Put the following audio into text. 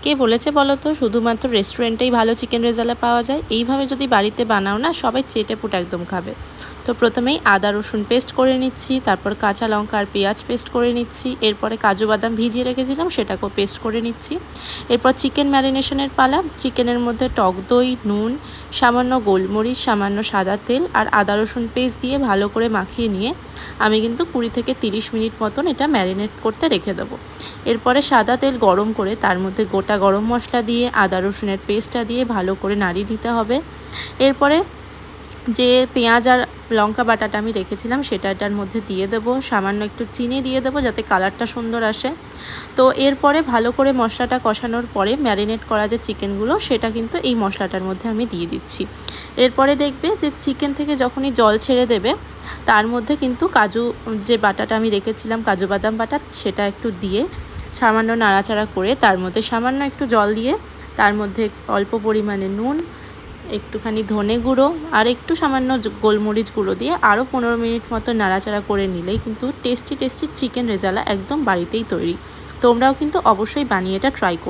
কে বলেছে বলো তো শুধুমাত্র রেস্টুরেন্টেই ভালো চিকেন রেজালা পাওয়া যায়? এইভাবে যদি বাড়িতে বানাও না, সবাই চেটেপুটে একদম খাবে। তো প্রথমেই আদা রসুন পেস্ট করে নিচ্ছি, তারপর কাঁচা লঙ্কা আর পেঁয়াজ পেস্ট করে নিচ্ছি, এরপরে কাজু বাদাম ভিজিয়ে রেখেছিলাম সেটাকেও পেস্ট করে নিচ্ছি। এরপর চিকেন ম্যারিনেশনের পালা। চিকেনের মধ্যে টক দই, নুন, সামান্য গোলমরিচ, সামান্য সাদা তেল আর আদা রসুন পেস্ট দিয়ে ভালো করে মাখিয়ে নিয়ে আমি কিন্তু 20 থেকে 30 মিনিট মতন এটা ম্যারিনেট করতে রেখে দেবো। এরপরে সাদা তেল গরম করে তার মধ্যে গোটা গরম মশলা দিয়ে আদা রসুনের পেস্টটা দিয়ে ভালো করে নাড়িয়ে নিতে হবে। এরপরে যে পেঁয়াজ আর লঙ্কা বাটাটা আমি রেখেছিলাম সেটা এটার মধ্যে দিয়ে দেবো, সামান্য একটু চিনি দিয়ে দেবো যাতে কালারটা সুন্দর আসে। তো এরপরে ভালো করে মশলাটা কষানোর পরে ম্যারিনেট করা যে চিকেনগুলো সেটা কিন্তু এই মশলাটার মধ্যে আমি দিয়ে দিচ্ছি। এরপরে দেখবে যে চিকেন থেকে যখনই জল ছেড়ে দেবে তার মধ্যে কিন্তু কাজু যে বাটাটা আমি রেখেছিলাম, কাজু বাদাম বাটা, সেটা একটু দিয়ে সামান্য নাড়াচাড়া করে তার মধ্যে সামান্য একটু জল দিয়ে তার মধ্যে অল্প পরিমাণে নুন, একটুখানি ধনে গুঁড়ো আর একটু সামান্য গোলমরিচ গুঁড়ো দিয়ে আরও 15 মিনিট মতো নাড়াচাড়া করে নিলেই কিন্তু টেস্টি চিকেন রেজালা একদম বাড়িতেই তৈরি। তোমরাও কিন্তু অবশ্যই বানিয়ে এটা ট্রাই করো।